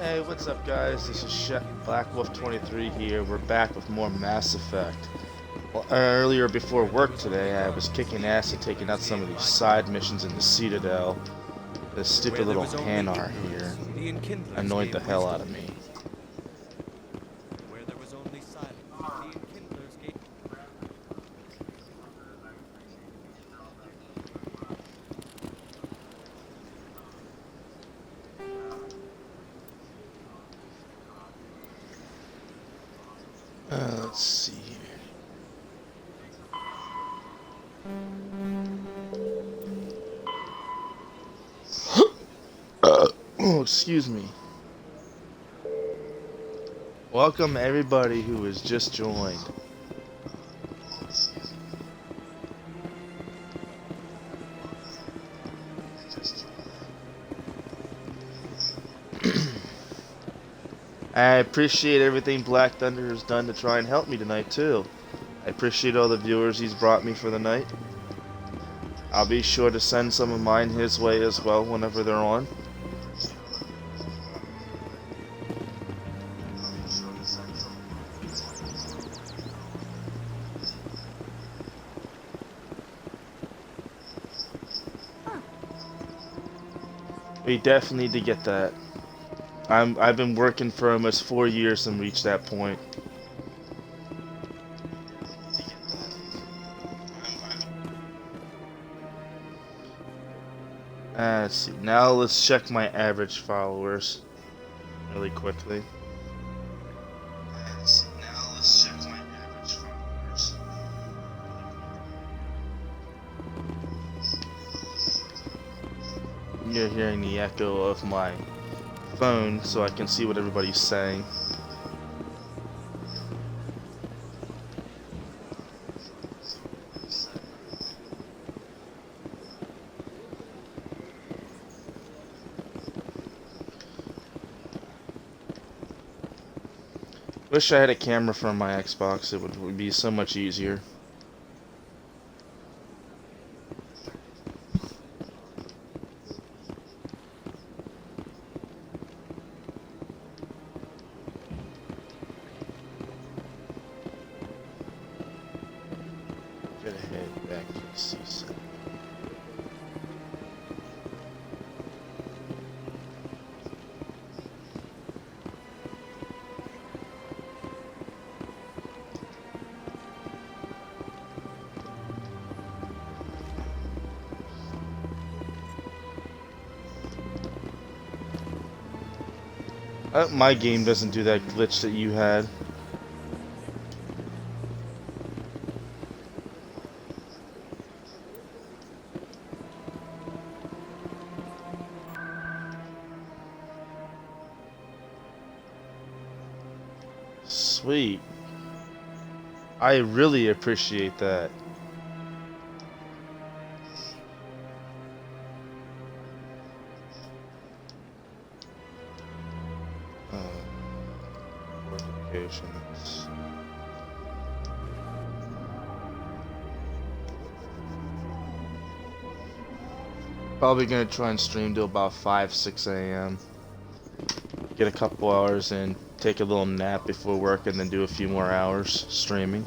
Hey, what's up, guys? This is Black Wolf 23 here. We're back with more Mass Effect. Well, earlier before work today, I was kicking ass and taking out some of these side missions in the Citadel. This stupid little Hanar here annoyed the hell out of me. Where there was only silence, the Enkindlers gave. Let's see here. Oh, excuse me. Welcome everybody who has just joined. I appreciate everything Black Thunder has done to try and help me tonight, too. I appreciate all the viewers he's brought me for the night. I'll be sure to send some of mine his way as well whenever they're on. We definitely need to get that. I've been working for almost 4 years and reached that point. Let's see. Now let's check my average followers really quickly. Now let's check my average followers. You're hearing the echo of my phone, so I can see what everybody's saying. Wish I had a camera from my Xbox. It would be so much easier. Gotta head back to the seaside. My game doesn't do that glitch that you had. Sweet. I really appreciate that. Notifications. Probably gonna try and stream till about 5, 6 a.m. Get a couple hours in, take a little nap before work, and then do a few more hours streaming.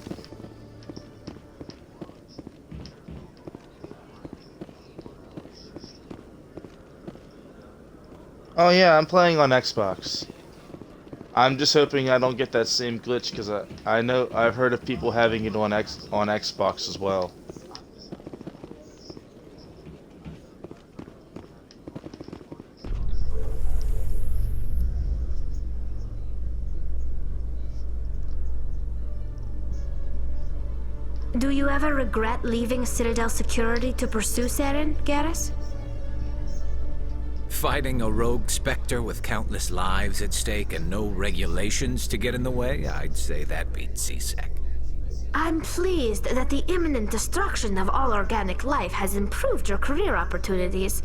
Oh yeah, I'm playing on Xbox. I'm just hoping I don't get that same glitch because I know I've heard of people having it on Xbox as well. Do you ever regret leaving Citadel Security to pursue Saren, Garrus? Fighting a rogue Spectre with countless lives at stake and no regulations to get in the way? I'd say that beats CSEC. I'm pleased that the imminent destruction of all organic life has improved your career opportunities.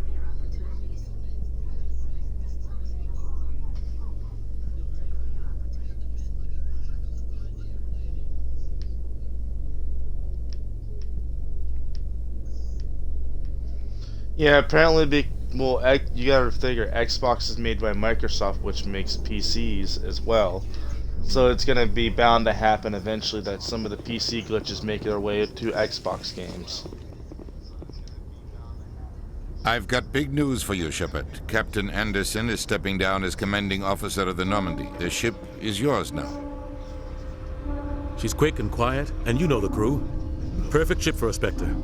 Yeah, apparently well, you gotta figure Xbox is made by Microsoft, which makes PCs as well. So it's gonna be bound to happen eventually that some of the PC glitches make their way to Xbox games. I've got big news for you, Shepard. Captain Anderson is stepping down as commanding officer of the Normandy. The ship is yours now. She's quick and quiet, and you know the crew. Perfect ship for a Spectre.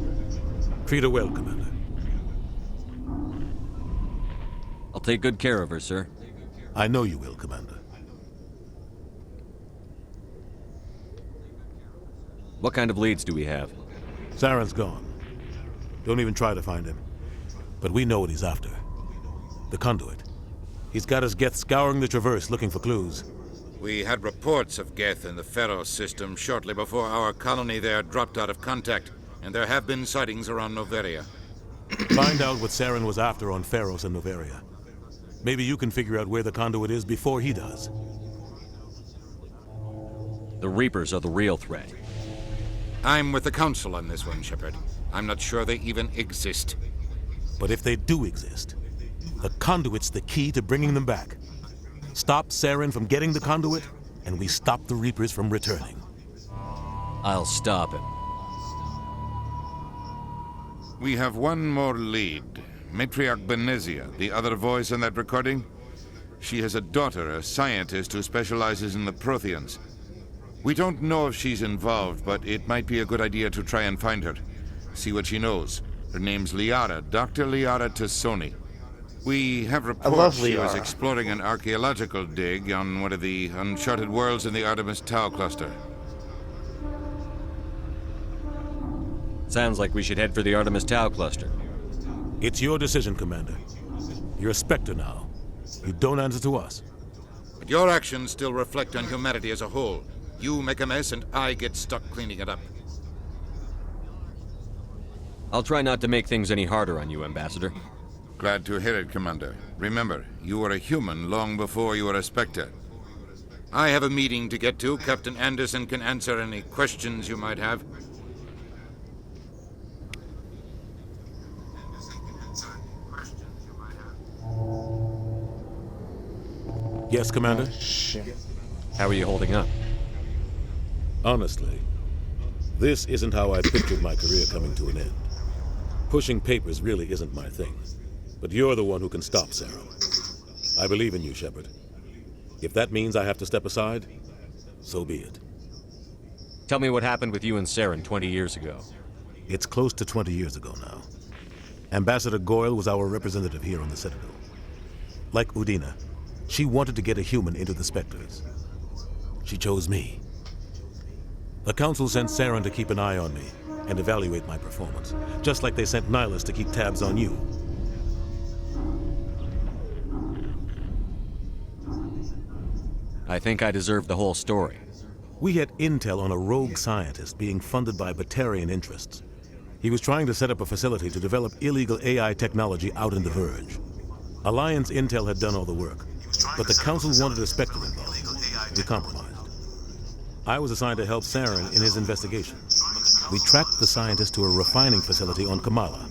Treat her well, Commander. I'll take good care of her, sir. I know you will, Commander. What kind of leads do we have? Saren's gone. Don't even try to find him. But we know what he's after. The conduit. He's got his Geth scouring the Traverse looking for clues. We had reports of Geth in the Pharos system shortly before our colony there dropped out of contact, and there have been sightings around Noveria. Find out what Saren was after on Pharos and Noveria. Maybe you can figure out where the conduit is before he does. The Reapers are the real threat. I'm with the Council on this one, Shepard. I'm not sure they even exist. But if they do exist, the conduit's the key to bringing them back. Stop Saren from getting the conduit, and we stop the Reapers from returning. I'll stop him. We have one more lead. Matriarch Benezia, the other voice in that recording. She has a daughter, a scientist who specializes in the Protheans. We don't know if she's involved, but it might be a good idea to try and find her. See what she knows. Her name's Liara, Dr. Liara Tassoni. We have reports she was exploring an archaeological dig on one of the uncharted worlds in the Artemis Tau cluster. Sounds like we should head for the Artemis Tau cluster. It's your decision, Commander. You're a Spectre now. You don't answer to us. But your actions still reflect on humanity as a whole. You make a mess and I get stuck cleaning it up. I'll try not to make things any harder on you, Ambassador. Glad to hear it, Commander. Remember, you were a human long before you were a Spectre. I have a meeting to get to. Captain Anderson can answer any questions you might have. Yes, Commander? Shit. How are you holding up? Honestly, this isn't how I pictured my career coming to an end. Pushing papers really isn't my thing. But you're the one who can stop Saren. I believe in you, Shepard. If that means I have to step aside, so be it. Tell me what happened with you and Saren 20 years ago. It's close to 20 years ago now. Ambassador Goyle was our representative here on the Citadel. Like Udina, she wanted to get a human into the Spectres. She chose me. The Council sent Saren to keep an eye on me and evaluate my performance, just like they sent Nihilus to keep tabs on you. I think I deserve the whole story. We had intel on a rogue scientist being funded by Batarian interests. He was trying to set up a facility to develop illegal AI technology out in the Verge. Alliance intel had done all the work, but the Council wanted a Spectre involved. We compromised. I was assigned to help Saren in his investigation. We tracked the scientist to a refining facility on Kamala.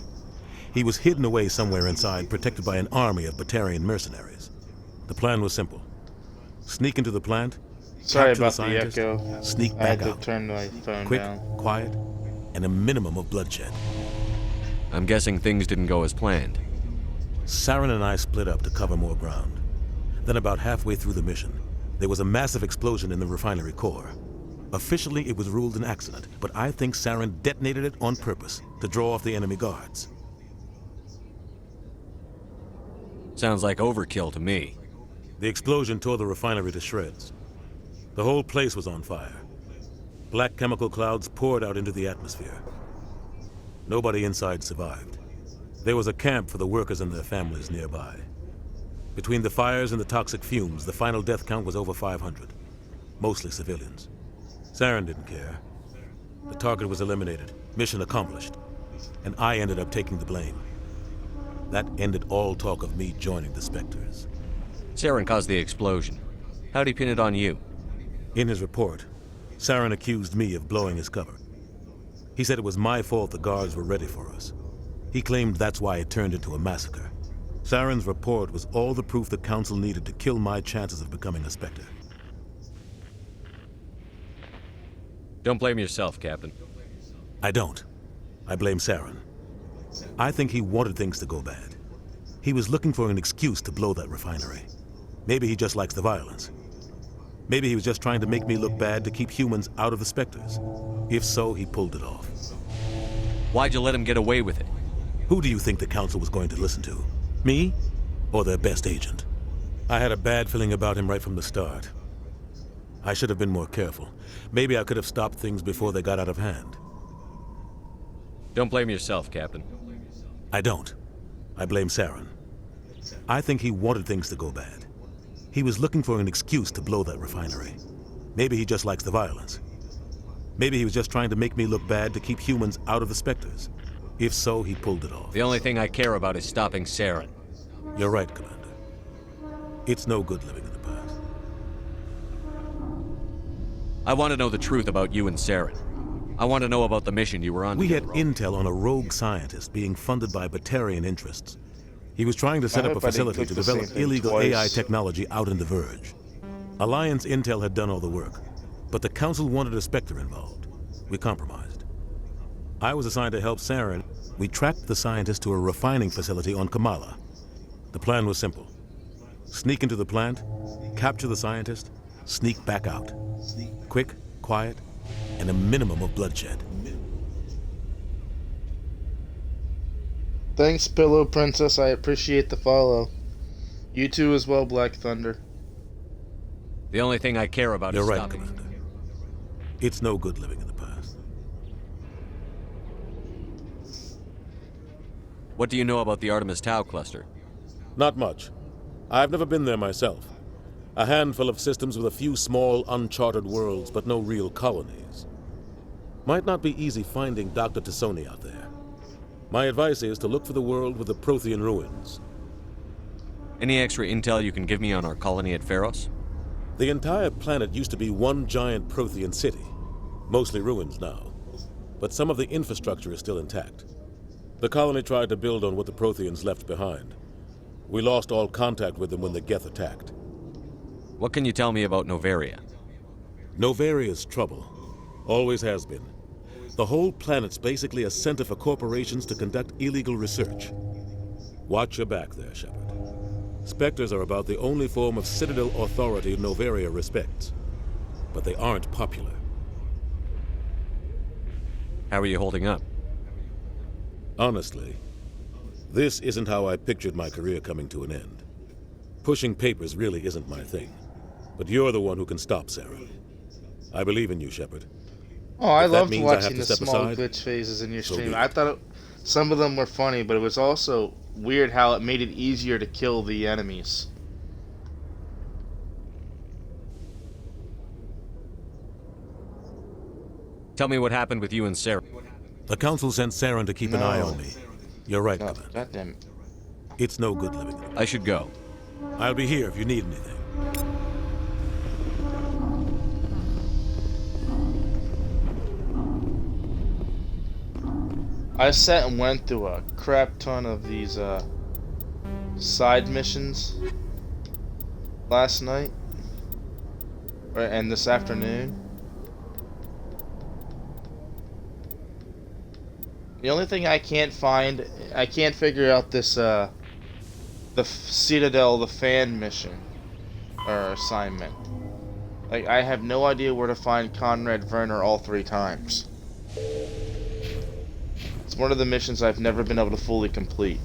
He was hidden away somewhere inside, protected by an army of Batarian mercenaries. The plan was simple. Sneak into the plant, Sorry capture about the the scientist, echo. sneak I back had to out. turn my phone Quick, down. quiet, and a minimum of bloodshed. I'm guessing things didn't go as planned. Saren and I split up to cover more ground. Then about halfway through the mission, there was a massive explosion in the refinery core. Officially, it was ruled an accident, but I think Saren detonated it on purpose to draw off the enemy guards. Sounds like overkill to me. The explosion tore the refinery to shreds. The whole place was on fire. Black chemical clouds poured out into the atmosphere. Nobody inside survived. There was a camp for the workers and their families nearby. Between the fires and the toxic fumes, the final death count was over 500. Mostly civilians. Saren didn't care. The target was eliminated, mission accomplished, and I ended up taking the blame. That ended all talk of me joining the Spectres. Saren caused the explosion. How'd he pin it on you? In his report, Saren accused me of blowing his cover. He said it was my fault the guards were ready for us. He claimed that's why it turned into a massacre. Saren's report was all the proof the Council needed to kill my chances of becoming a Spectre. Don't blame yourself, Captain. I don't. I blame Saren. I think he wanted things to go bad. He was looking for an excuse to blow that refinery. Maybe he just likes the violence. Maybe he was just trying to make me look bad to keep humans out of the Spectres. If so, he pulled it off. Why'd you let him get away with it? Who do you think the Council was going to listen to? Me? Or their best agent? I had a bad feeling about him right from the start. I should have been more careful. Maybe I could have stopped things before they got out of hand. Don't blame yourself, Captain. I don't. I blame Saren. I think he wanted things to go bad. He was looking for an excuse to blow that refinery. Maybe he just likes the violence. Maybe he was just trying to make me look bad to keep humans out of the Spectres. If so, he pulled it off. The only thing I care about is stopping Saren. You're right, Commander. It's no good living in the past. I want to know the truth about you and Saren. I want to know about the mission you were on. We had intel on a rogue scientist being funded by Batarian interests. He was trying to set I up a hope I didn't facility click to the develop same thing illegal twice. AI technology out in the Verge. Alliance intel had done all the work, but the Council wanted a Spectre involved. We compromised. I was assigned to help Saren. We tracked the scientist to a refining facility on Kamala. The plan was simple. Sneak into the plant, capture the scientist, sneak back out. Quick, quiet, and a minimum of bloodshed. Thanks, Pillow Princess. I appreciate the follow. You too as well, Black Thunder. The only thing I care about You're is right, stopping. Commander. It's no good living in the past. What do you know about the Artemis Tau cluster? Not much. I've never been there myself. A handful of systems with a few small, uncharted worlds, but no real colonies. Might not be easy finding Dr. Tassoni out there. My advice is to look for the world with the Prothean ruins. Any extra intel you can give me on our colony at Pharos? The entire planet used to be one giant Prothean city. Mostly ruins now. But some of the infrastructure is still intact. The colony tried to build on what the Protheans left behind. We lost all contact with them when the Geth attacked. What can you tell me about Novaria? Novaria's trouble. Always has been. The whole planet's basically a center for corporations to conduct illegal research. Watch your back there, Shepard. Spectres are about the only form of Citadel authority Novaria respects. But they aren't popular. How are you holding up? Honestly, this isn't how I pictured my career coming to an end. Pushing papers really isn't my thing. But you're the one who can stop Saren. I believe in you, Shepard. Oh, I If that loved means I have watching to the step small aside, glitch phases in your so stream. be it. I thought some of them were funny, but it was also weird how it made it easier to kill the enemies. Tell me what happened with you and Saren. The Council sent Saren to keep an eye on me. You're right, Oh, Commander. goddamn. It's no good living there. I should go. I'll be here if you need anything. I sat and went through a crap ton of these side missions last night and this afternoon. The only thing I can't figure out this the Citadel, the fan mission or assignment. Like, I have no idea where to find Conrad Werner all 3 times. It's one of the missions I've never been able to fully complete.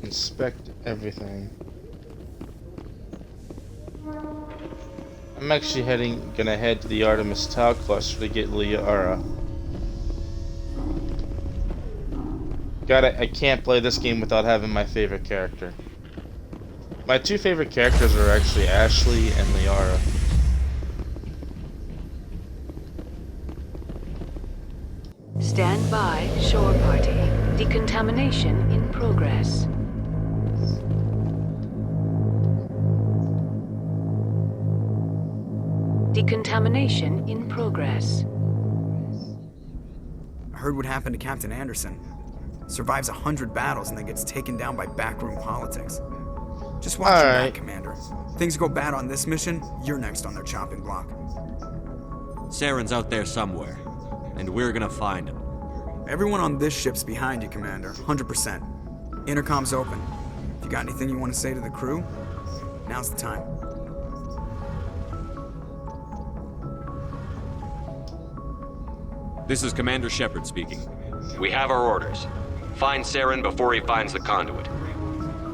Inspect everything. I'm actually gonna head to the Artemis Tau cluster to get Liara. I can't play this game without having my favorite character. My two favorite characters are actually Ashley and Liara. Stand by, shore party. Decontamination in progress. Decontamination in progress. I heard what happened to Captain Anderson. Survives 100 battles and then gets taken down by backroom politics. Just watch your back, Commander. Things go bad on this mission, you're next on their chopping block. Saren's out there somewhere, and we're gonna find him. Everyone on this ship's behind you, Commander. 100%. Intercom's open. If you got anything you want to say to the crew, now's the time. This is Commander Shepard speaking. We have our orders. Find Saren before he finds the conduit.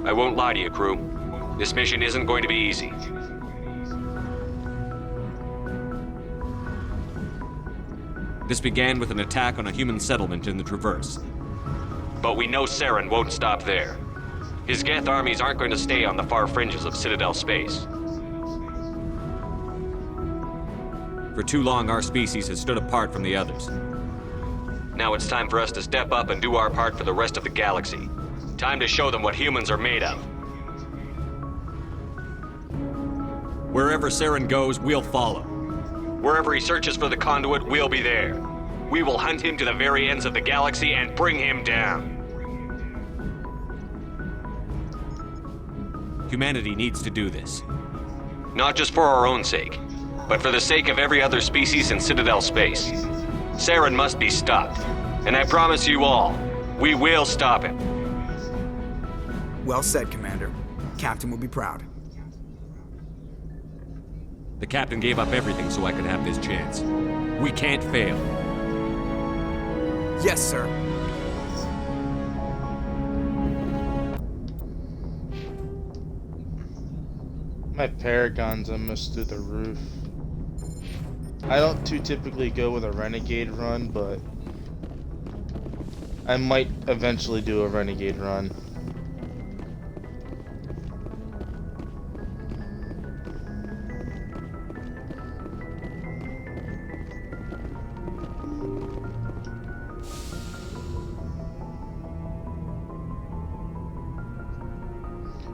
I won't lie to you, crew. This mission isn't going to be easy. This began with an attack on a human settlement in the Traverse. But we know Saren won't stop there. His Geth armies aren't going to stay on the far fringes of Citadel space. For too long, our species has stood apart from the others. Now it's time for us to step up and do our part for the rest of the galaxy. Time to show them what humans are made of. Wherever Saren goes, we'll follow. Wherever he searches for the conduit, we'll be there. We will hunt him to the very ends of the galaxy and bring him down. Humanity needs to do this. Not just for our own sake, but for the sake of every other species in Citadel space. Saren must be stopped. And I promise you all, we will stop him. Well said, Commander. Captain will be proud. The captain gave up everything so I could have this chance. We can't fail. Yes, sir. My Paragon's almost through the roof. I don't too typically go with a Renegade run, but I might eventually do a Renegade run.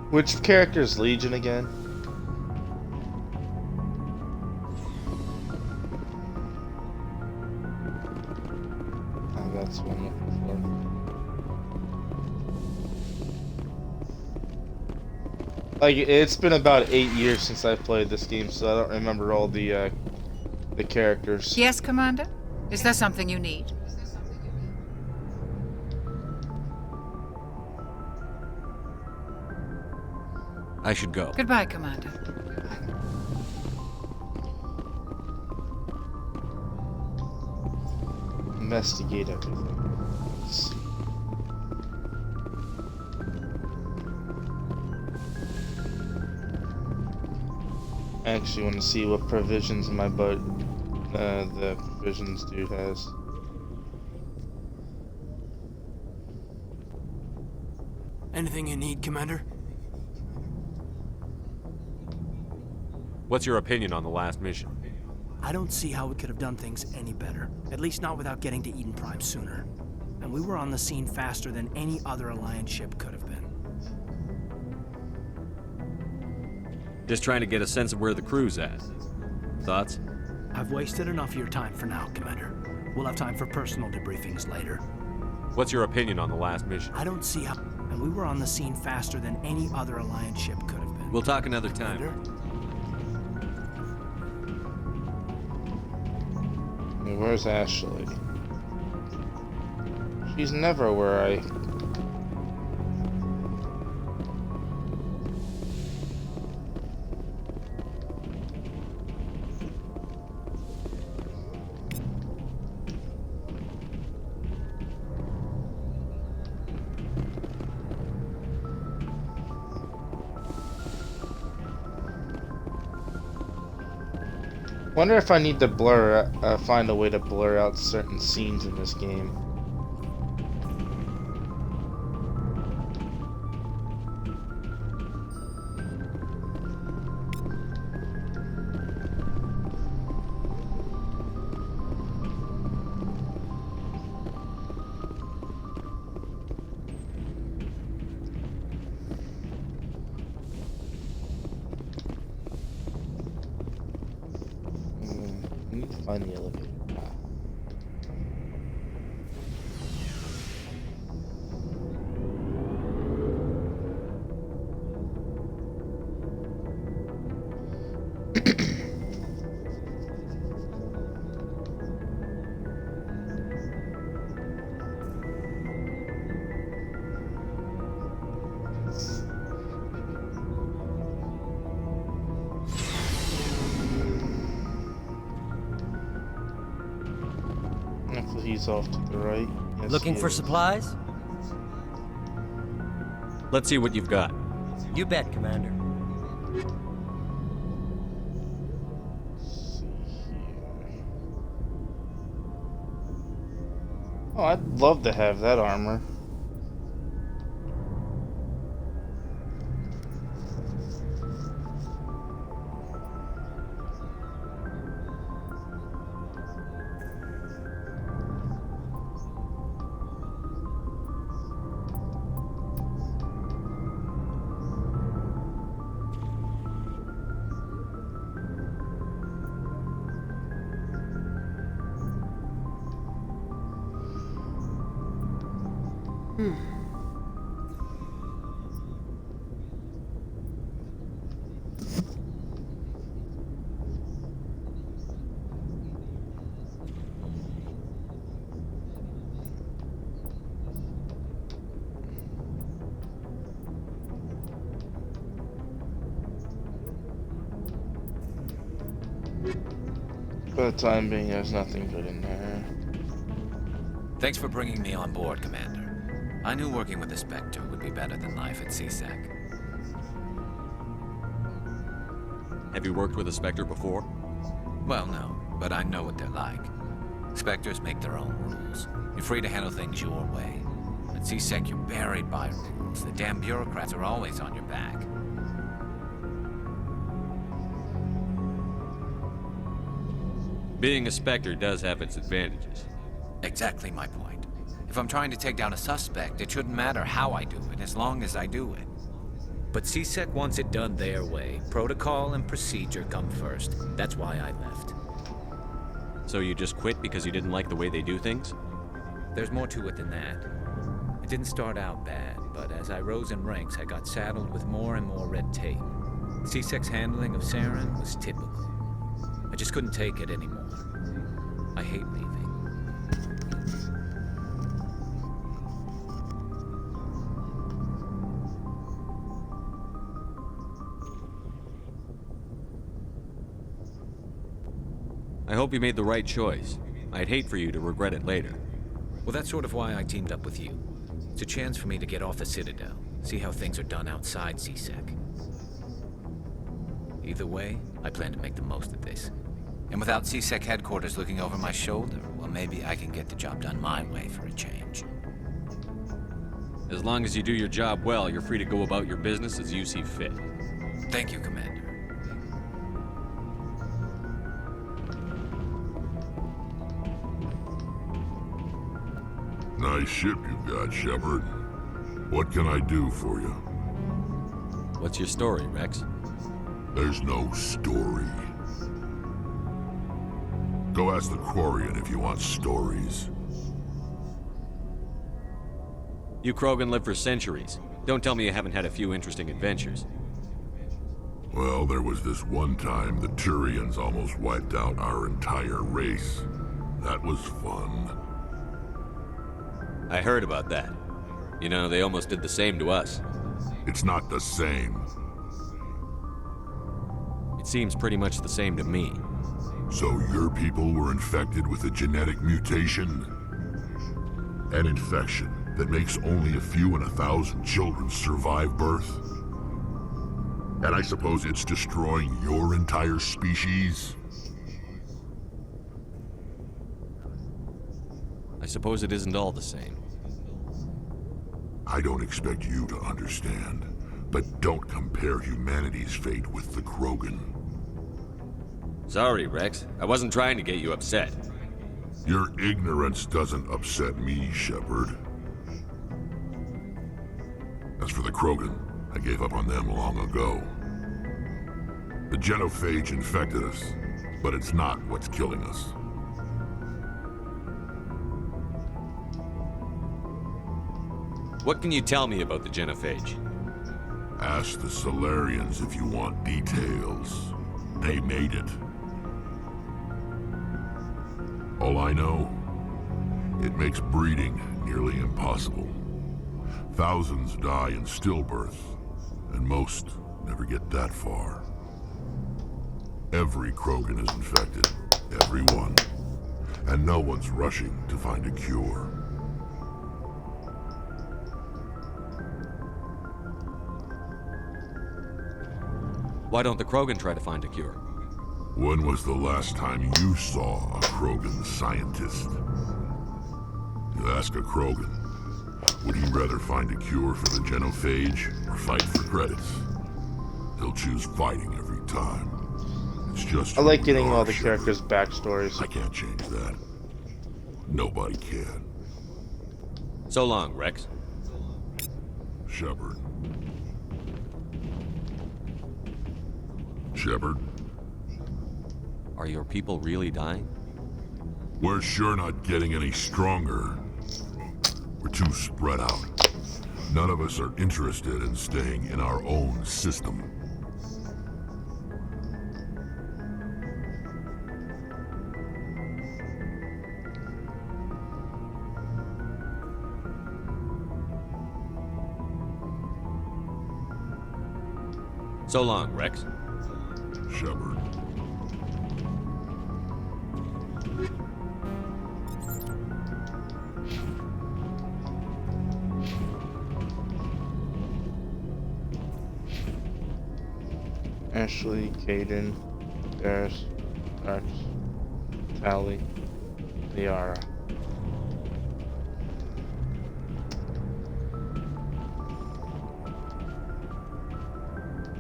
Which character is Legion again? Oh, that's what I'm looking for. Like, it's been about 8 years since I played this game, so I don't remember all the characters. Yes, Commander? Is there something you need? I should go. Goodbye, Commander. Investigate everything. I actually want to see what provisions my the provisions dude has. Anything you need, Commander? What's your opinion on the last mission? I don't see how we could have done things any better. At least not without getting to Eden Prime sooner. And we were on the scene faster than any other Alliance ship could have been. Just trying to get a sense of where the crew's at. Thoughts? I've wasted enough of your time for now, Commander. We'll have time for personal debriefings later. What's your opinion on the last mission? I don't see how... And we were on the scene faster than any other Alliance ship could have been. We'll talk another time. Commander? Where's Ashley? She's never where I... Wonder if I need to find a way to blur out certain scenes in this game. Find the elevator. He's off to the right. Yes, Looking for supplies? Let's see what you've got. You bet, Commander. Oh, I'd love to have that armor. For the time being, there's nothing good in there. Thanks for bringing me on board, Commander. I knew working with the Spectre would be better than life at CSEC. Have you worked with a Spectre before? Well, no, but I know what they're like. Spectres make their own rules. You're free to handle things your way. At CSEC, you're buried by rules. The damn bureaucrats are always on your back. Being a Spectre does have its advantages. Exactly my point. If I'm trying to take down a suspect, it shouldn't matter how I do it, as long as I do it. But CSEC wants it done their way. Protocol and procedure come first. That's why I left. So you just quit because you didn't like the way they do things? There's more to it than that. It didn't start out bad, but as I rose in ranks, I got saddled with more and more red tape. CSEC's handling of Saren was typical. I just couldn't take it anymore. I hate leaving. I hope you made the right choice. I'd hate for you to regret it later. Well, that's sort of why I teamed up with you. It's a chance for me to get off the Citadel, see how things are done outside CSEC. Either way, I plan to make the most of this. And without CSEC headquarters looking over my shoulder, well, maybe I can get the job done my way for a change. As long as you do your job well, you're free to go about your business as you see fit. Thank you, Commander. Nice ship you've got, Shepard. What can I do for you? What's your story, Rex? There's no story. Go ask the Quarian if you want stories. You Krogan live for centuries. Don't tell me you haven't had a few interesting adventures. Well, there was this one time the Turians almost wiped out our entire race. That was fun. I heard about that. You know, they almost did the same to us. It's not the same. It seems pretty much the same to me. So your people were infected with a genetic mutation? An infection that makes only a few in 1,000 children survive birth? And I suppose it's destroying your entire species? I suppose it isn't all the same. I don't expect you to understand, but don't compare humanity's fate with the Krogan. Sorry, Rex. I wasn't trying to get you upset. Your ignorance doesn't upset me, Shepard. As for the Krogan, I gave up on them long ago. The genophage infected us. but it's not what's killing us. What can you tell me about the genophage? Ask the Solarians if you want details. They made it. All I know, it makes breeding nearly impossible. Thousands die in stillbirth, and most never get that far. Every Krogan is infected, every one. And no one's rushing to find a cure. Why don't the Krogan try to find a cure? When was the last time you saw a Krogan scientist? You ask a Krogan, would he rather find a cure for the genophage or fight for credits? He'll choose fighting every time. It's just I like getting all the characters' backstories. I can't change that. Nobody can. So long, Rex. Shepard. Shepard? Are your people really dying? We're sure not getting any stronger. We're too spread out. None of us are interested in staying in our own system. So long, Rex. Shepard. Ashley, Caden, Garrus, Rex, Tally, Liara.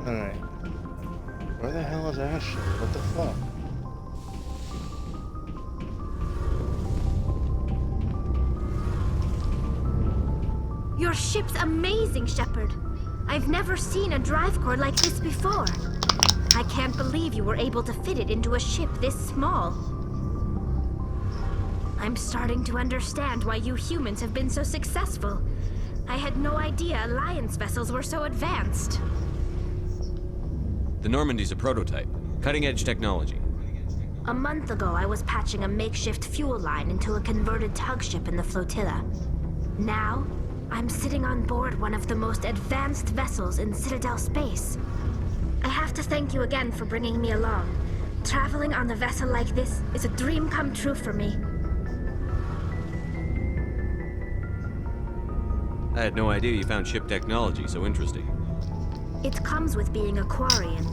Alright. Where the hell is Ashley? What the fuck? Your ship's amazing, Shepard. I've never seen a drive core like this before. I can't believe you were able to fit it into a ship this small. I'm starting to understand why you humans have been so successful. I had no idea Alliance vessels were so advanced. The Normandy's a prototype. Cutting-edge technology. A month ago, I was patching a makeshift fuel line into a converted tug ship in the flotilla. Now, I'm sitting on board one of the most advanced vessels in Citadel space. I have to thank you again for bringing me along. Traveling on a vessel like this is a dream come true for me. I had no idea you found ship technology so interesting. It comes with being a Quarian.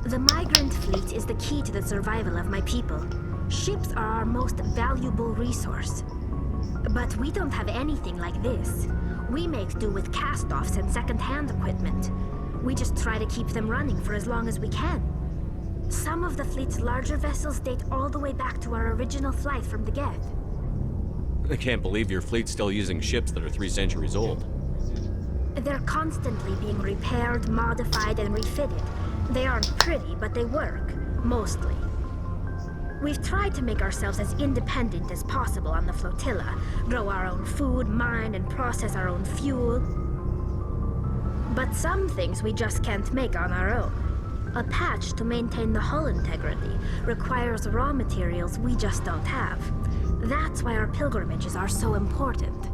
The migrant fleet is the key to the survival of my people. Ships are our most valuable resource. But we don't have anything like this. We make do with cast-offs and second-hand equipment. We just try to keep them running for as long as we can. Some of the fleet's larger vessels date all the way back to our original flight from the Geth. I can't believe your fleet's still using ships that are 3 centuries old. They're constantly being repaired, modified, and refitted. They aren't pretty, but they work, mostly. We've tried to make ourselves as independent as possible on the flotilla, grow our own food, mine, and process our own fuel. But some things we just can't make on our own. A patch to maintain the hull integrity requires raw materials we just don't have. That's why our pilgrimages are so important.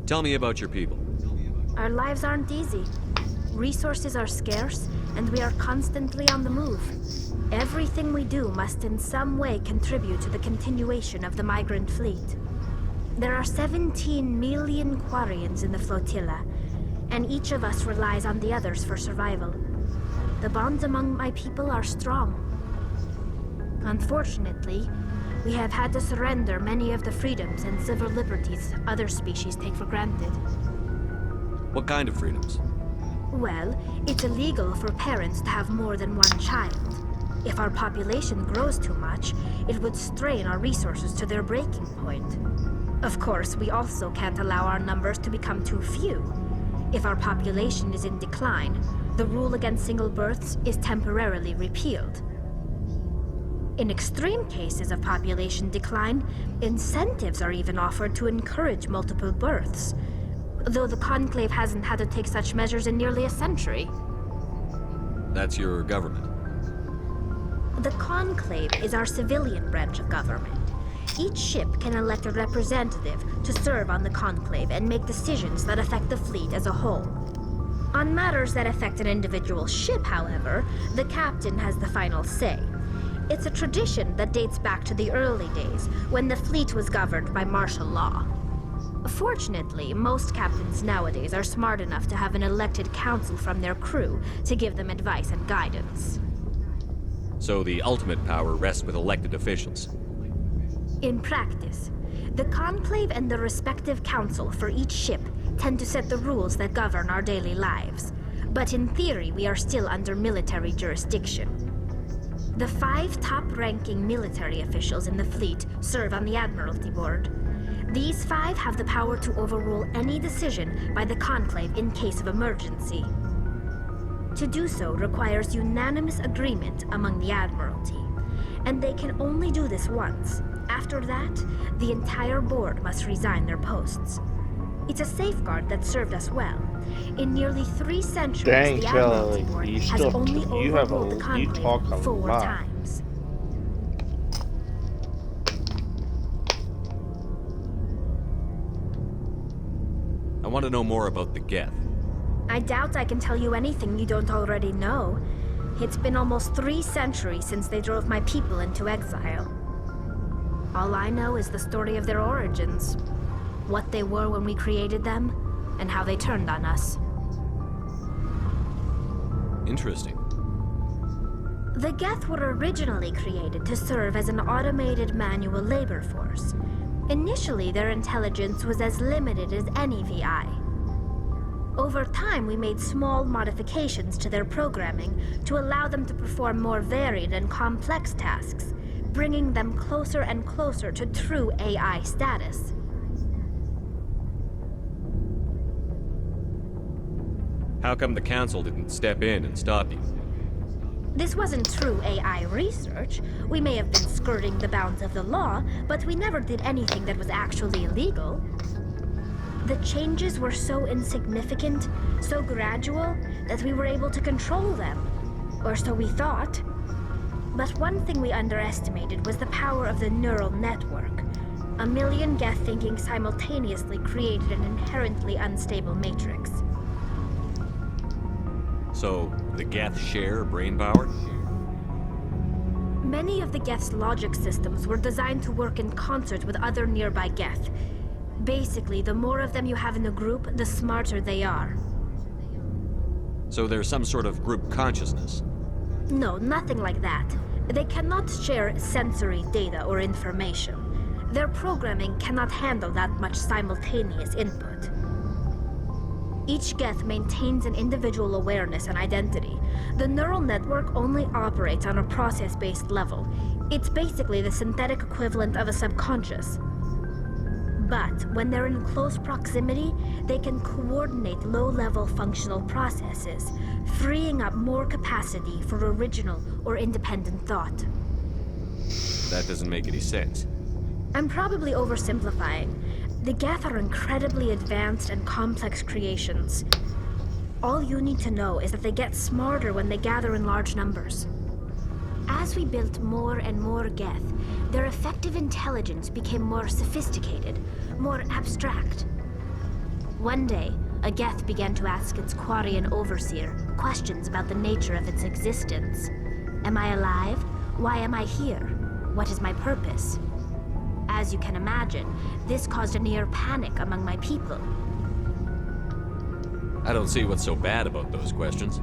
Tell me about your people. Our lives aren't easy. Resources are scarce, and we are constantly on the move. Everything we do must in some way contribute to the continuation of the migrant fleet. There are 17 million Quarians in the flotilla, and each of us relies on the others for survival. The bonds among my people are strong. Unfortunately, we have had to surrender many of the freedoms and civil liberties other species take for granted. What kind of freedoms? Well, it's illegal for parents to have more than one child. If our population grows too much, it would strain our resources to their breaking point. Of course, we also can't allow our numbers to become too few. If our population is in decline, the rule against single births is temporarily repealed. In extreme cases of population decline, incentives are even offered to encourage multiple births, though the Conclave hasn't had to take such measures in nearly a century. That's your government. The Conclave is our civilian branch of government. Each ship can elect a representative to serve on the Conclave and make decisions that affect the fleet as a whole. On matters that affect an individual ship, however, the captain has the final say. It's a tradition that dates back to the early days, when the fleet was governed by martial law. Fortunately, most captains nowadays are smart enough to have an elected council from their crew to give them advice and guidance. So the ultimate power rests with elected officials. In practice, the Conclave and the respective council for each ship tend to set the rules that govern our daily lives. But in theory, we are still under military jurisdiction. The 5 top-ranking military officials in the fleet serve on the Admiralty Board. These 5 have the power to overrule any decision by the Conclave in case of emergency. To do so requires unanimous agreement among the Admiralty, and they can only do this once. After that, the entire board must resign their posts. It's a safeguard that served us well. In nearly 3 centuries, Dang, the Admiralty Kelly, Board you has still only you have overruled the you talk Conclave a 4 lot. times. I want to know more about the Geth. I doubt I can tell you anything you don't already know. It's been almost 3 centuries since they drove my people into exile. All I know is the story of their origins, what they were when we created them, and how they turned on us. Interesting. The Geth were originally created to serve as an automated manual labor force. Initially, their intelligence was as limited as any VI. Over time, we made small modifications to their programming to allow them to perform more varied and complex tasks, bringing them closer and closer to true AI status. How come the Council didn't step in and stop you? This wasn't true AI research. We may have been skirting the bounds of the law, but we never did anything that was actually illegal. The changes were so insignificant, so gradual, that we were able to control them. Or so we thought. But one thing we underestimated was the power of the neural network. A million Geth thinking simultaneously created an inherently unstable matrix. So, the Geth share brain power? Many of the Geth's logic systems were designed to work in concert with other nearby Geth. Basically, the more of them you have in the group, the smarter they are. So there's some sort of group consciousness? No, nothing like that. They cannot share sensory data or information. Their programming cannot handle that much simultaneous input. Each Geth maintains an individual awareness and identity. The neural network only operates on a process-based level. It's basically the synthetic equivalent of a subconscious. But when they're in close proximity, they can coordinate low-level functional processes, freeing up more capacity for original or independent thought. That doesn't make any sense. I'm probably oversimplifying. The Geth are incredibly advanced and complex creations. All you need to know is that they get smarter when they gather in large numbers. As we built more and more Geth, their effective intelligence became more sophisticated, more abstract. One day, a Geth began to ask its Quarian overseer questions about the nature of its existence. Am I alive? Why am I here? What is my purpose? As you can imagine, this caused a near panic among my people. I don't see what's so bad about those questions.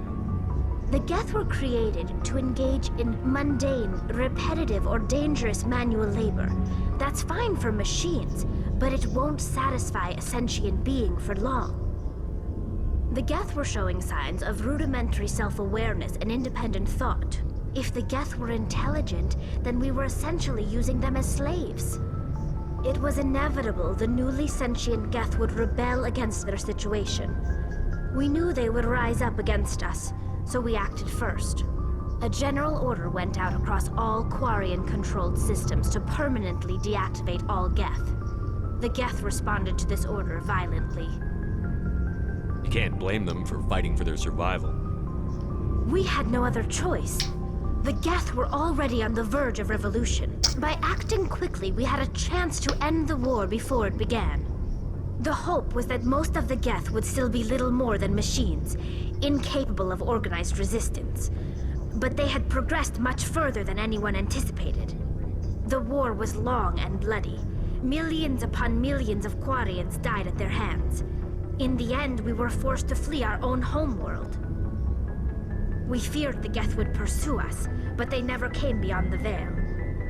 The Geth were created to engage in mundane, repetitive, or dangerous manual labor. That's fine for machines, but it won't satisfy a sentient being for long. The Geth were showing signs of rudimentary self-awareness and independent thought. If the Geth were intelligent, then we were essentially using them as slaves. It was inevitable the newly sentient Geth would rebel against their situation. We knew they would rise up against us, so we acted first. A general order went out across all Quarian-controlled systems to permanently deactivate all Geth. The Geth responded to this order violently. You can't blame them for fighting for their survival. We had no other choice. The Geth were already on the verge of revolution. By acting quickly, we had a chance to end the war before it began. The hope was that most of the Geth would still be little more than machines, incapable of organized resistance. But they had progressed much further than anyone anticipated. The war was long and bloody. Millions upon millions of Quarians died at their hands. In the end, we were forced to flee our own homeworld. We feared the Geth would pursue us, but they never came beyond the Veil.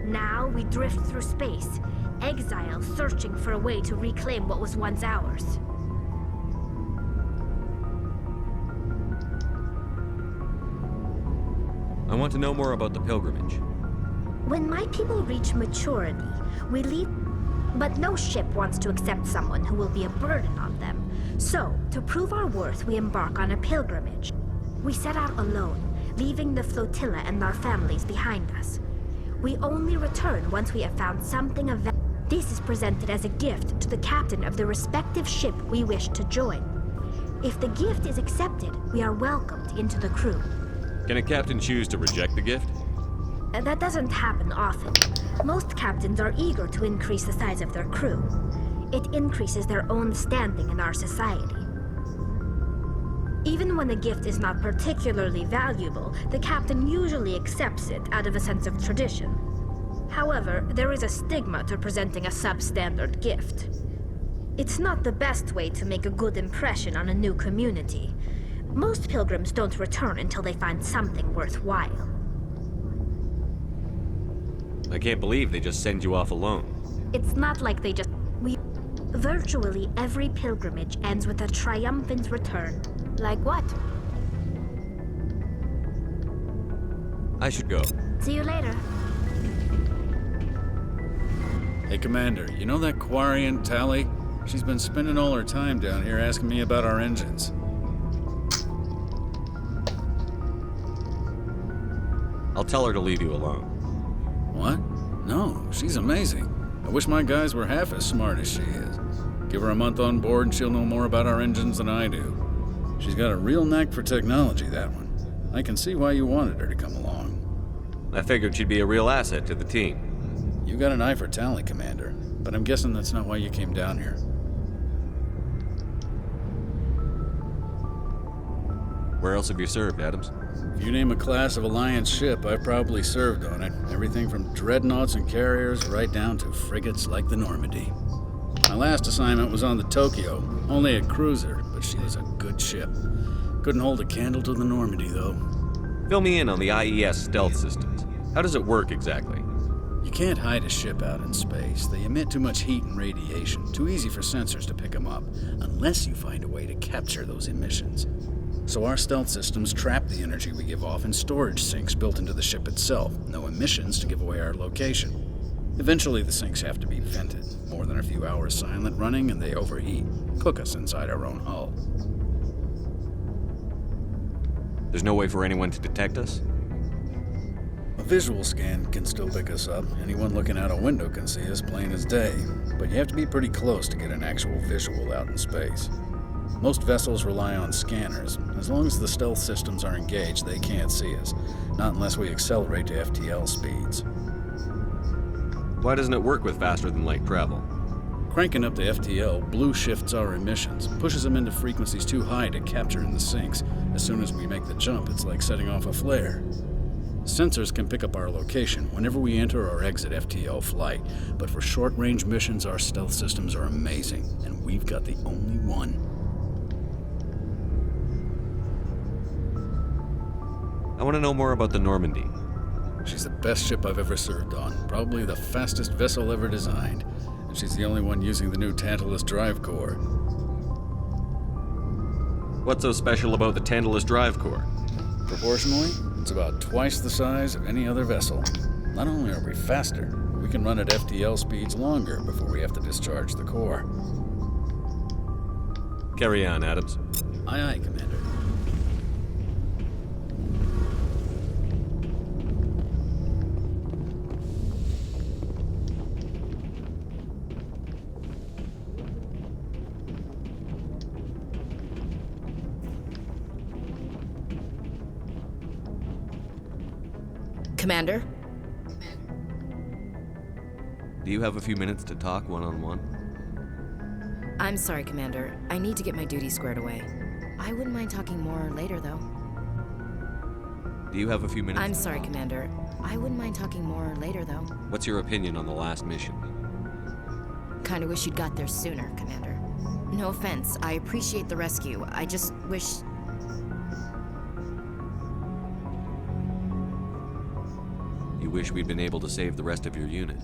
Now we drift through space, exile searching for a way to reclaim what was once ours. I want to know more about the pilgrimage. When my people reach maturity, we leave, but no ship wants to accept someone who will be a burden on them. So, to prove our worth, we embark on a pilgrimage. We set out alone, leaving the flotilla and our families behind us. We only return once we have found something of value. This is presented as a gift to the captain of the respective ship we wish to join. If the gift is accepted, we are welcomed into the crew. Can a captain choose to reject the gift? That doesn't happen often. Most captains are eager to increase the size of their crew. It increases their own standing in our society. Even when the gift is not particularly valuable, the captain usually accepts it out of a sense of tradition. However, there is a stigma to presenting a substandard gift. It's not the best way to make a good impression on a new community. Most pilgrims don't return until they find something worthwhile. I can't believe they just send you off alone. It's not like they just... Virtually every pilgrimage ends with a triumphant return. Like what? I should go. See you later. Hey, Commander, you know that Quarian, Tali? She's been spending all her time down here asking me about our engines. I'll tell her to leave you alone. What? No, she's amazing. I wish my guys were half as smart as she is. Give her a month on board and she'll know more about our engines than I do. She's got a real knack for technology, that one. I can see why you wanted her to come along. I figured she'd be a real asset to the team. You got an eye for Tali, Commander, but I'm guessing that's not why you came down here. Where else have you served, Adams? If you name a class of Alliance ship, I've probably served on it. Everything from dreadnoughts and carriers right down to frigates like the Normandy. My last assignment was on the Tokyo, only a cruiser, but she was a good ship. Couldn't hold a candle to the Normandy, though. Fill me in on the IES stealth systems. How does it work exactly? You can't hide a ship out in space. They emit too much heat and radiation. Too easy for sensors to pick them up, unless you find a way to capture those emissions. So our stealth systems trap the energy we give off in storage sinks built into the ship itself. No emissions to give away our location. Eventually the sinks have to be vented. More than a few hours silent running and they overheat. Cook us inside our own hull. There's no way for anyone to detect us? A visual scan can still pick us up. Anyone looking out a window can see us plain as day. But you have to be pretty close to get an actual visual out in space. Most vessels rely on scanners. As long as the stealth systems are engaged, they can't see us. Not unless we accelerate to FTL speeds. Why doesn't it work with faster-than-light travel? Cranking up to FTL blue shifts our emissions, pushes them into frequencies too high to capture in the sinks. As soon as we make the jump, it's like setting off a flare. Sensors can pick up our location whenever we enter or exit FTL flight, but for short-range missions, our stealth systems are amazing, and we've got the only one. I want to know more about the Normandy. She's the best ship I've ever served on, probably the fastest vessel ever designed, and she's the only one using the new Tantalus drive core. What's so special about the Tantalus drive core? Proportionally, it's about twice the size of any other vessel. Not only are we faster, we can run at FTL speeds longer before we have to discharge the core. Carry on, Adams. Aye, aye, Commander. Commander? Do you have a few minutes to talk one-on-one? I'm sorry, Commander. I need to get my duties squared away. I wouldn't mind talking more later, though. Do you have a few minutes? I'm sorry, Commander. I wouldn't mind talking more later, though. What's your opinion on the last mission? Kinda wish you'd got there sooner, Commander. No offense, I appreciate the rescue. I just wish... You wish we'd been able to save the rest of your unit?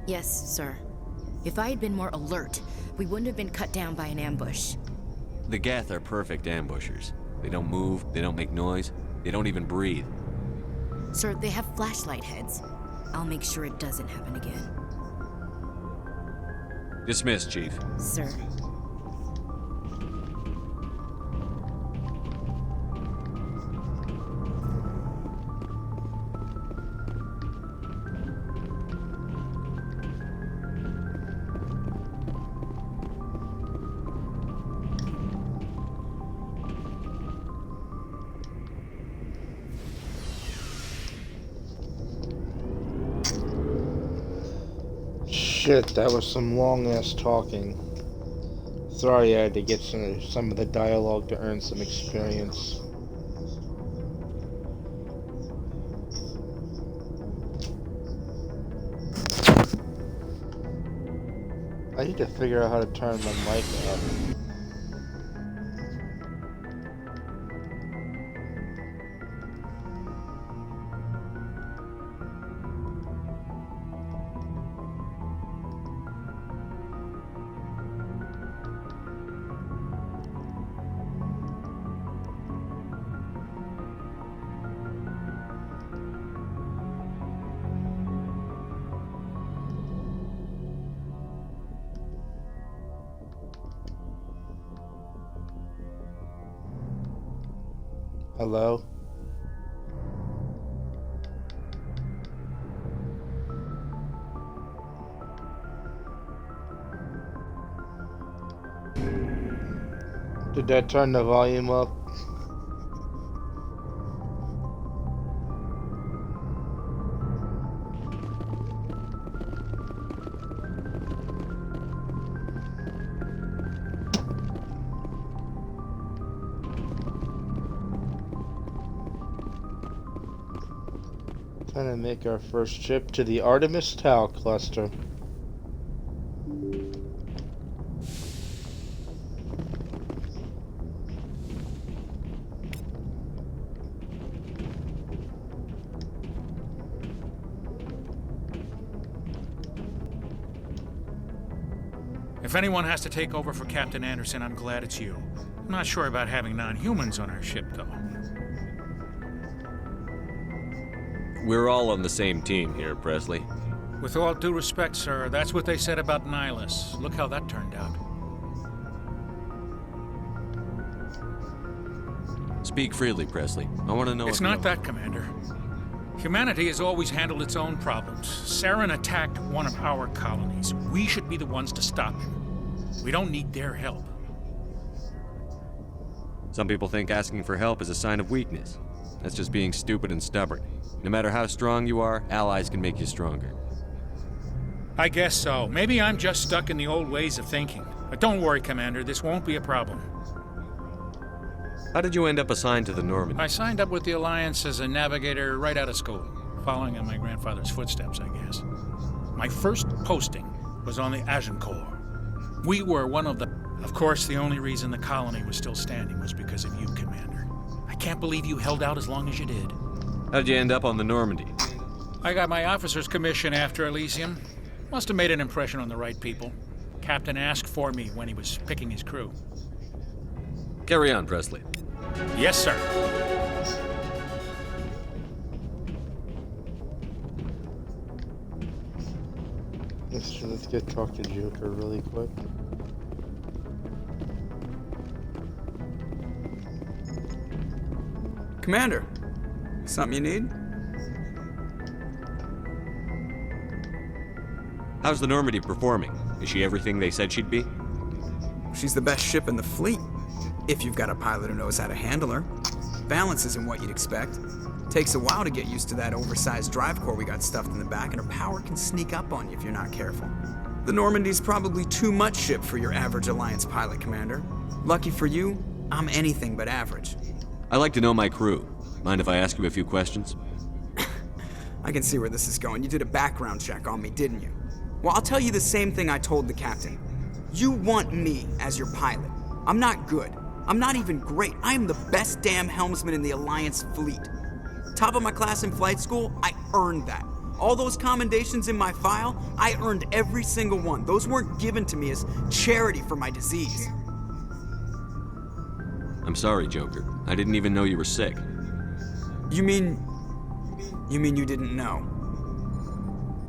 Yes, sir. If I had been more alert, we wouldn't have been cut down by an ambush. The Geth are perfect ambushers. They don't move, they don't make noise, they don't even breathe. Sir, they have flashlight heads. I'll make sure it doesn't happen again. Dismissed, Chief. Sir. Shit, that was some long-ass talking. Sorry I had to get some of the dialogue to earn some experience. I need to figure out how to turn my mic up. Hello? Did that turn the volume up? Trying to make our first trip to the Artemis Tau cluster. If anyone has to take over for Captain Anderson, I'm glad it's you. I'm not sure about having non-humans on our ship, though. We're all on the same team here, Presley. With all due respect, sir, that's what they said about Nihilus. Look how that turned out. Speak freely, Presley. I want to know. It's not that, Commander. Humanity has always handled its own problems. Saren attacked one of our colonies. We should be the ones to stop him. We don't need their help. Some people think asking for help is a sign of weakness. That's just being stupid and stubborn. No matter how strong you are, allies can make you stronger. I guess so. Maybe I'm just stuck in the old ways of thinking. But don't worry, Commander, this won't be a problem. How did you end up assigned to the Normandy? I signed up with the Alliance as a navigator right out of school, following in my grandfather's footsteps, I guess. My first posting was on the Agincourt. We were one of the... Of course, the only reason the colony was still standing was because of you, Commander. I can't believe you held out as long as you did. How'd you end up on the Normandy? I got my officer's commission after Elysium. Must have made an impression on the right people. Captain asked for me when he was picking his crew. Carry on, Presley. Yes, sir. Let's get talk to Joker really quick. Commander, something you need? How's the Normandy performing? Is she everything they said she'd be? She's the best ship in the fleet, if you've got a pilot who knows how to handle her. Balance isn't what you'd expect. Takes a while to get used to that oversized drive core we got stuffed in the back, and her power can sneak up on you if you're not careful. The Normandy's probably too much ship for your average Alliance pilot, Commander. Lucky for you, I'm anything but average. I like to know my crew. Mind if I ask you a few questions? I can see where this is going. You did a background check on me, didn't you? Well, I'll tell you the same thing I told the captain. You want me as your pilot. I'm not good. I'm not even great. I am the best damn helmsman in the Alliance fleet. Top of my class in flight school, I earned that. All those commendations in my file, I earned every single one. Those weren't given to me as charity for my disease. I'm sorry, Joker. I didn't even know you were sick. You mean you didn't know?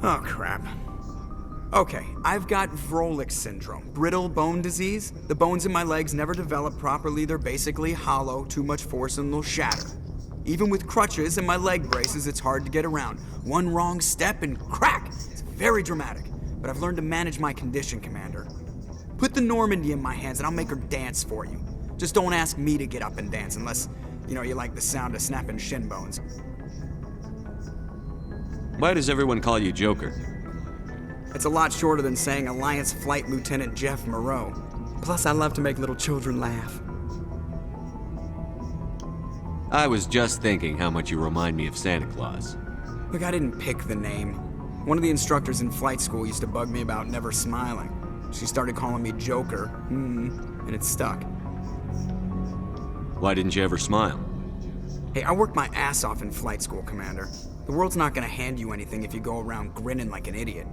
Oh, crap. Okay, I've got Vrolik syndrome, brittle bone disease. The bones in my legs never develop properly. They're basically hollow, too much force and they'll shatter. Even with crutches and my leg braces, it's hard to get around. One wrong step and crack! It's very dramatic, but I've learned to manage my condition, Commander. Put the Normandy in my hands and I'll make her dance for you. Just don't ask me to get up and dance unless, you like the sound of snapping shin bones. Why does everyone call you Joker? It's a lot shorter than saying Alliance Flight Lieutenant Jeff Moreau. Plus, I love to make little children laugh. I was just thinking how much you remind me of Santa Claus. Look, I didn't pick the name. One of the instructors in flight school used to bug me about never smiling. She started calling me Joker, and it stuck. Why didn't you ever smile? Hey, I worked my ass off in flight school, Commander. The world's not gonna hand you anything if you go around grinning like an idiot.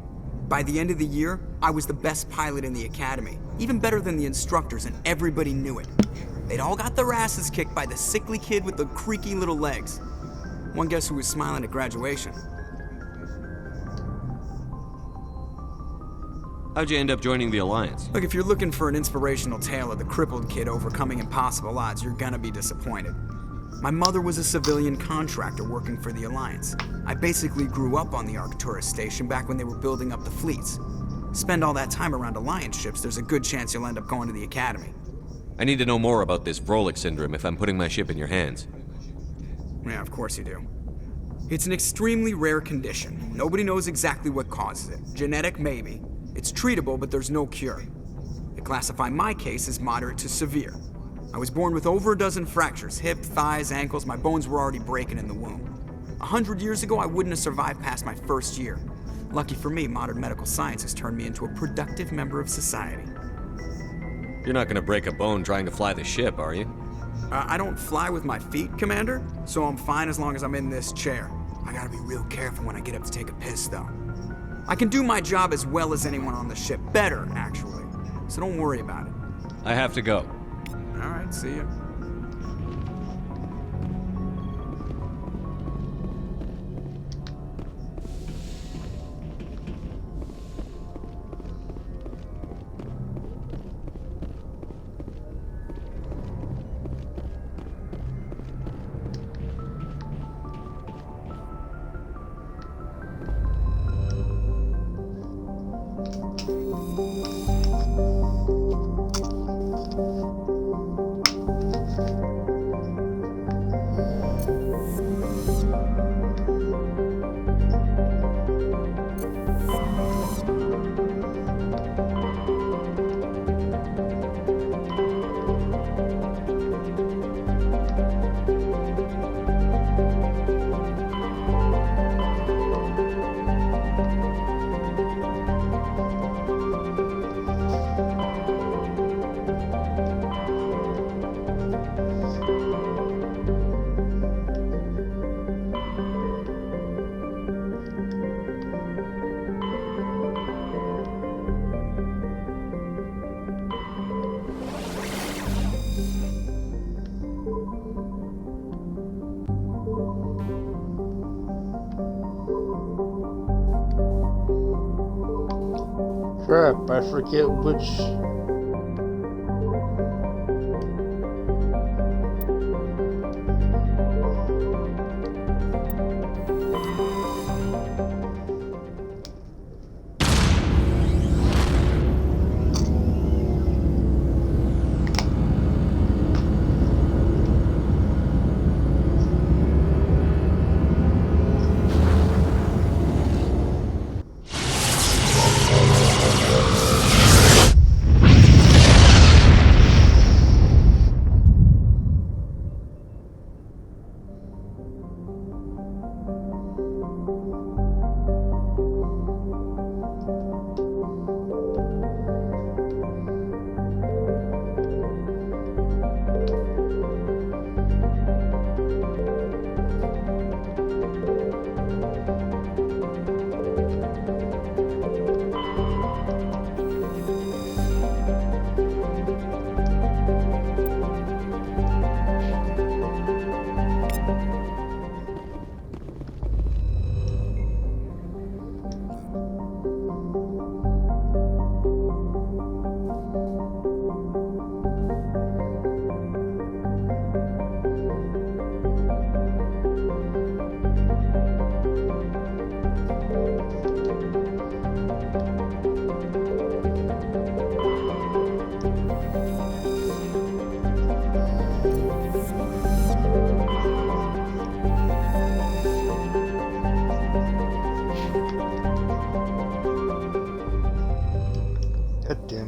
By the end of the year, I was the best pilot in the academy, even better than the instructors, and everybody knew it. They'd all got their asses kicked by the sickly kid with the creaky little legs. One guess who was smiling at graduation? How'd you end up joining the Alliance? Look, if you're looking for an inspirational tale of the crippled kid overcoming impossible odds, you're gonna be disappointed. My mother was a civilian contractor working for the Alliance. I basically grew up on the Arcturus station back when they were building up the fleets. Spend all that time around Alliance ships, there's a good chance you'll end up going to the Academy. I need to know more about this Vrolik syndrome if I'm putting my ship in your hands. Yeah, of course you do. It's an extremely rare condition. Nobody knows exactly what causes it. Genetic, maybe. It's treatable, but there's no cure. They classify my case as moderate to severe. I was born with over a dozen fractures, hip, thighs, ankles. My bones were already breaking in the womb. 100 years ago, I wouldn't have survived past my first year. Lucky for me, modern medical science has turned me into a productive member of society. You're not gonna break a bone trying to fly the ship, are you? I don't fly with my feet, Commander, so I'm fine as long as I'm in this chair. I gotta be real careful when I get up to take a piss, though. I can do my job as well as anyone on the ship. Better, actually. So don't worry about it. I have to go. All right, see ya. Crap, I forget which...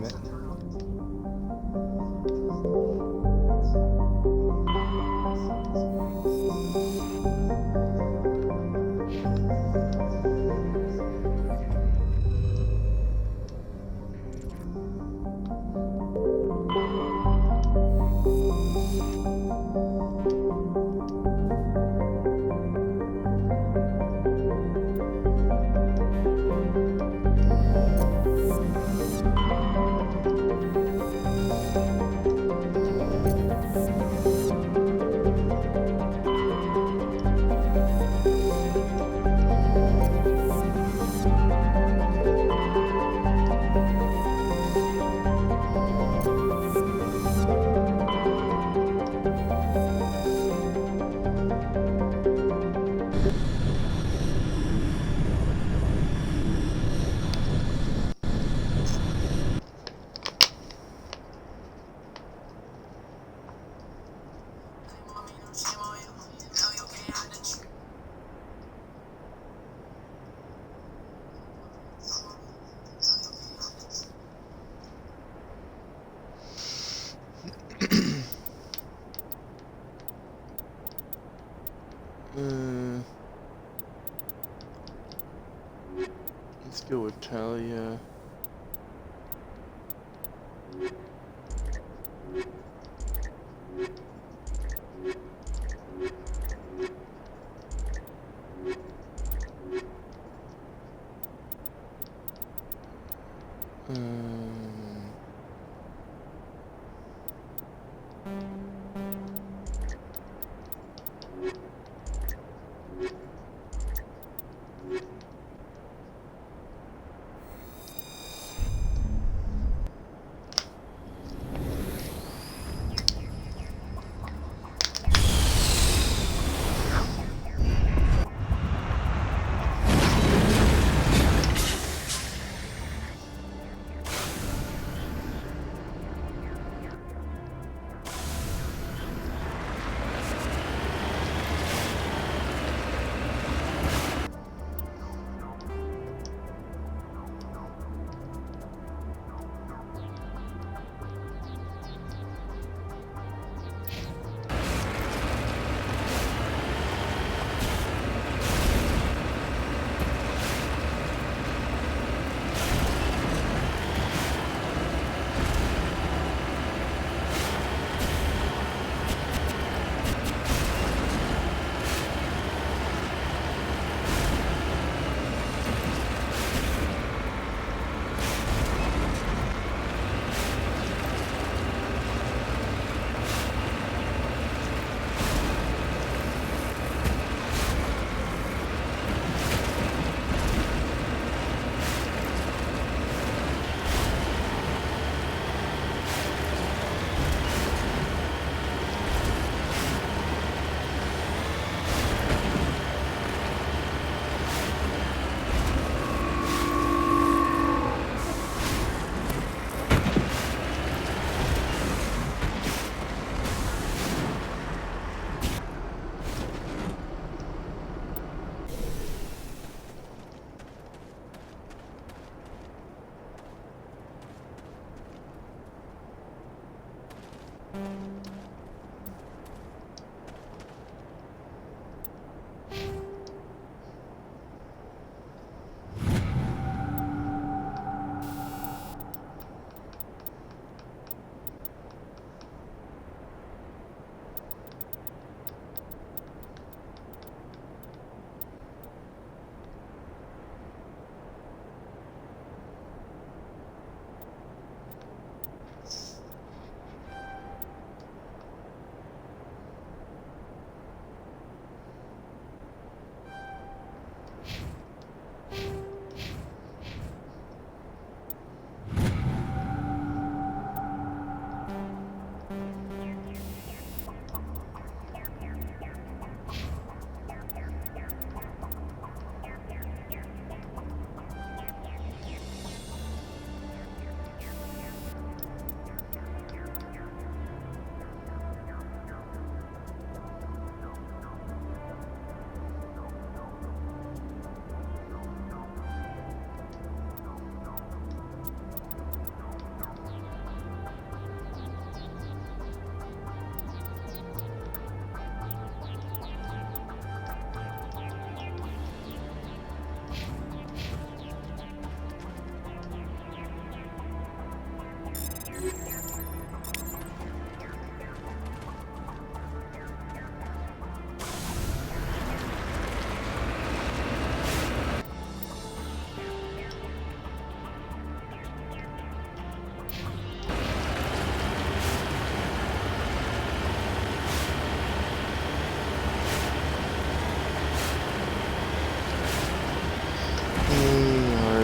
damn it. Let's go with Talia.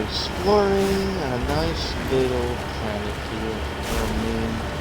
Exploring a nice little planet here, or moon.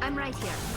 I'm right here.